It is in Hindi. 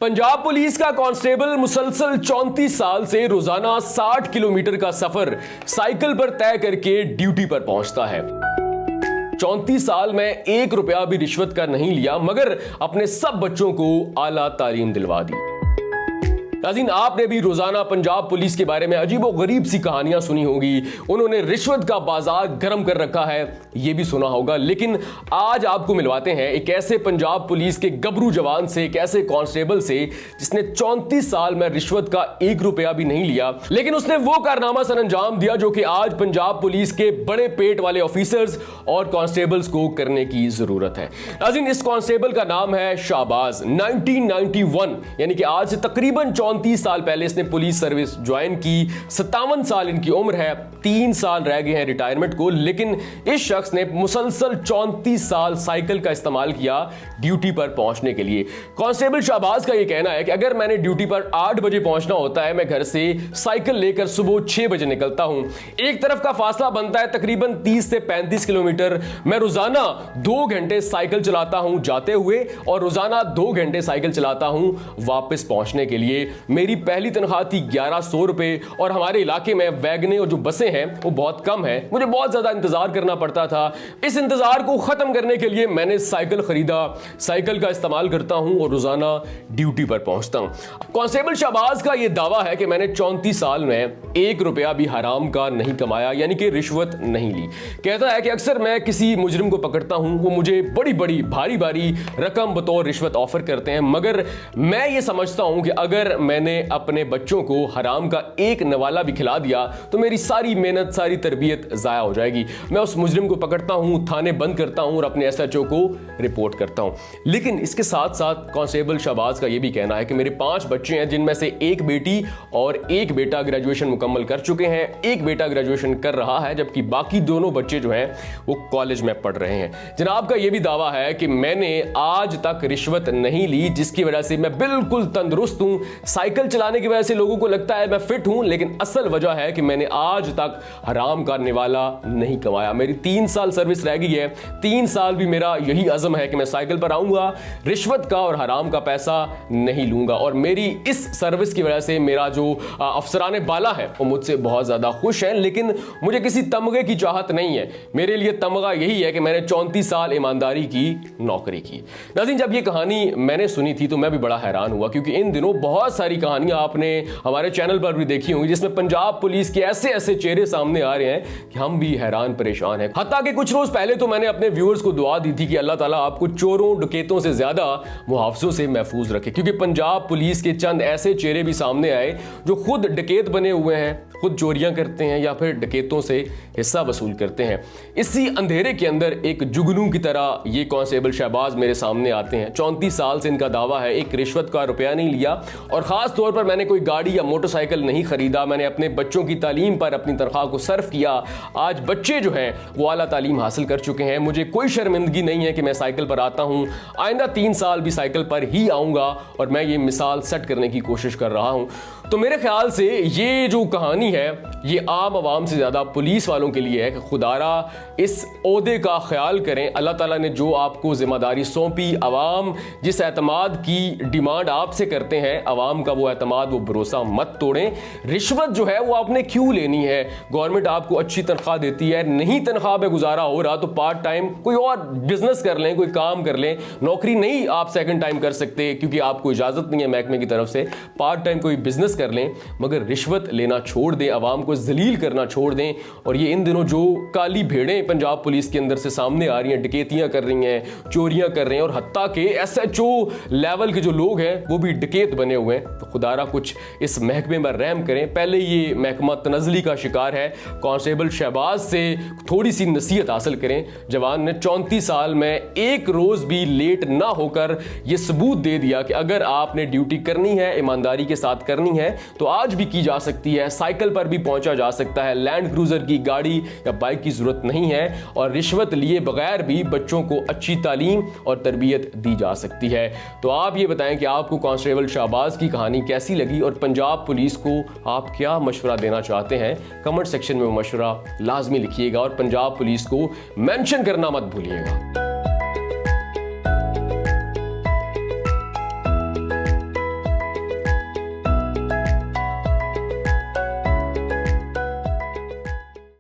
पंजाब पुलिस का कांस्टेबल मुसलसल 34 साल से रोजाना 60 किलोमीटर का सफर साइकिल पर तय करके ड्यूटी पर पहुंचता है। 34 साल में 1 रुपया भी रिश्वत का नहीं लिया, मगर अपने सब बच्चों को आला तालीम दिलवा दी। नाज़रीन, आपने भी रोजाना पंजाब पुलिस के बारे में अजीबो गरीब सी कहानियां सुनी होगी। उन्होंने रिश्वत का बाजार गर्म कर रखा है, यह भी सुना होगा। लेकिन आज आपको मिलवाते हैं एक ऐसे पंजाब पुलिस के गबरू जवान से, एक ऐसे कांस्टेबल से जिसने 34 साल में रिश्वत का 1 रुपया भी नहीं लिया, लेकिन उसने वो कारनामा सर अंजाम दिया जो कि आज पंजाब पुलिस के बड़े पेट वाले ऑफिसर्स और कांस्टेबल्स को करने की जरूरत है। नाज़रीन, इस कांस्टेबल का नाम है शाहबाज। 1991 यानी कि आज से तकरीबन 34 साल पहले इसने पुलिस सर्विस ज्वाइन की। 57 साल इनकी उम्र है, 3 साल रह गए हैं रिटायरमेंट को। लेकिन इस शख्स ने मुसलसल 34 साल साइकिल का इस्तेमाल किया ड्यूटी पर पहुंचने के लिए। कांस्टेबल शाहबाज का यह कहना है कि अगर मैंने ड्यूटी पर 8 बजे पहुंचना होता है, मैं घर से साइकिल लेकर सुबह 6 बजे निकलता हूं। एक तरफ का फासला बनता है तकरीबन 30 से 35 किलोमीटर। मैं रोजाना 2 घंटे साइकिल चलाता हूं जाते हुए और रोजाना 2 घंटे साइकिल चलाता हूं वापस पहुंचने के लिए। मेरी पहली तनख्वाह थी 1100 रुपए और हमारे इलाके में वैगने और जो बसें हैं वो बहुत कम है। मुझे बहुत ज्यादा इंतजार करना पड़ता था। इस इंतजार को खत्म करने के लिए मैंने साइकिल खरीदा, साइकिल का इस्तेमाल करता हूं और रोजाना ड्यूटी पर पहुंचता हूं। कांस्टेबल शाहबाज का यह दावा है कि मैंने 34 साल में 1 रुपया भी हराम का नहीं कमाया, यानी कि रिश्वत नहीं ली। कहता है कि अक्सर मैं किसी मुजरिम को पकड़ता हूं, वो मुझे बड़ी बड़ी भारी भारी रकम बतौर रिश्वत ऑफर करते हैं, मगर मैं ये समझता हूं कि अगर मैंने अपने बच्चों को हराम का एक नवाला भी खिला दिया तो मेरी सारी मेहनत, सारी तरबियत जाया हो जाएगी। मैं उस मुजरिम को पकड़ता हूं, थाने बंद करता हूं और अपने SHO को रिपोर्ट करता हूं। लेकिन इसके साथ साथ कांस्टेबल शाहबाज का यह भी कहना है कि मेरे 5 बच्चे हैं, जिनमें से 1 बेटी और 1 बेटा ग्रेजुएशन मुकम्मल कर चुके हैं। 1 बेटा ग्रेजुएशन कर रहा है, जबकि बाकी दोनों बच्चे जो हैं वो कॉलेज में पढ़ रहे हैं। जनाब का यह भी दावा है कि मैंने आज तक रिश्वत नहीं ली, जिसकी वजह से मैं बिल्कुल तंदुरुस्त हूं। साइकिल चलाने की वजह से लोगों को लगता है मैं फिट हूं, लेकिन असल वजह है कि मैंने आज तक हराम का निवाला नहीं कमाया। मेरी 3 साल सर्विस रह गई है, 3 साल भी मेरा यही अज़म है कि मैं साइकिल पर आऊंगा, रिश्वत का और हराम का पैसा नहीं लूंगा। और मेरी इस सर्विस की वजह से मेरा जो अफसराने बाला है वो मुझसे बहुत ज्यादा खुश हैं। लेकिन मुझे किसी तमगे की चाहत नहीं है। मेरे लिए तमगा यही है कि मैंने 34 साल ईमानदारी की नौकरी की। नाज़रीन, जब ये कहानी मैंने सुनी थी तो मैं भी बड़ा हैरान हुआ, क्योंकि इन दिनों बहुत सारी कहानियां आपने हमारे चैनल पर भी देखी होंगी जिसमें पंजाब पुलिस के ऐसे ऐसे चेहरे सामने आ रहे हैं कि हम भी हैरान परेशान हैं। हत्ता कि कुछ रोज पहले तो मैंने अपने व्यूअर्स को दुआ दी थी कि अल्लाह ताला आपको चोरों डकैतों से ज्यादा मुहावजों से महफूज रखे, क्योंकि पंजाब पुलिस के चंद ऐसे चेहरे भी सामने आए जो खुद डकैत बने हुए हैं, खुद चोरियां करते हैं या फिर डकैतों से हिस्सा वसूल करते हैं। इसी अंधेरे के अंदर एक जुगनू की तरह ये कांस्टेबल शाहबाज मेरे सामने आते हैं। 34 साल से इनका दावा है एक रिश्वत का रुपया नहीं लिया, और खास तौर पर मैंने कोई गाड़ी या मोटरसाइकिल नहीं खरीदा। मैंने अपने बच्चों की तालीम पर अपनी तनख्वाह को सर्फ किया। आज बच्चे जो हैं वो आला तालीम हासिल कर चुके हैं। मुझे कोई शर्मिंदगी नहीं है कि मैं साइकिल पर आता हूं। आइंदा 3 साल भी साइकिल पर ही आऊंगा और मैं ये मिसाल सेट करने की कोशिश कर रहा हूं। तो मेरे ख्याल से ये जो कहानी है ये आम आवाम से ज्यादा पुलिस वालों के लिए है कि खुदारा इस ओहदे का ख्याल करें। अल्लाह ताला ने जो आपको जिम्मेदारी सौंपी, अवाम जिस एतमाद की डिमांड आपसे करते हैं, अवाम का वो एतमाद, वो भरोसा मत तोड़ें। रिश्वत जो है वो आपने क्यों लेनी है? गवर्नमेंट आपको अच्छी तनख्वाह देती है, नहीं तनख्वाह में गुजारा हो रहा तो पार्ट टाइम कोई और बिजनेस कर लें, कोई काम कर लें। नौकरी नहीं आप सेकंड टाइम कर सकते क्योंकि आपको इजाजत नहीं है महकमे की तरफ से। पार्ट टाइम कोई बिजनेस कर लें, मगर रिश्वत लेना छोड़ दें, अवाम को जलील करना छोड़ दें। और ये इन दिनों जो काली भेड़ें पंजाब पुलिस के अंदर से सामने आ रही हैं, डकैतियां कर रही हैं, चोरियां कर रहे हैं, और हत्ता के SHO लेवल के जो लोग हैं वो भी डकैत बने हुए हैं, तो खुदारा कुछ इस महकमे में रहम करें। पहले ये महकमा तनज़ली का शिकार है। कांस्टेबल शाहबाज से थोड़ी सी नसीहत हासिल करें। जवान ने 34 साल में एक रोज भी लेट ना होकर यह सबूत दे दिया कि अगर आपने ड्यूटी करनी है, ईमानदारी के साथ करनी है, तो आज भी की जा सकती है। साइकिल पर भी पहुंचा जा सकता है। लैंड क्रूजर की गाड़ी या बाइक की जरूरत नहीं है, और रिश्वत लिए बगैर भी बच्चों को अच्छी तालीम और तरबियत दी जा सकती है। तो आप ये बताएं कि आपको कांस्टेबल शाहबाज की कहानी कैसी लगी और पंजाब पुलिस को आप क्या मशवरा देना चाहते हैं? कमेंट सेक्शन में वो मशवरा लाजमी लिखिएगा और पंजाब पुलिस को मेंशन करना मत भूलिएगा।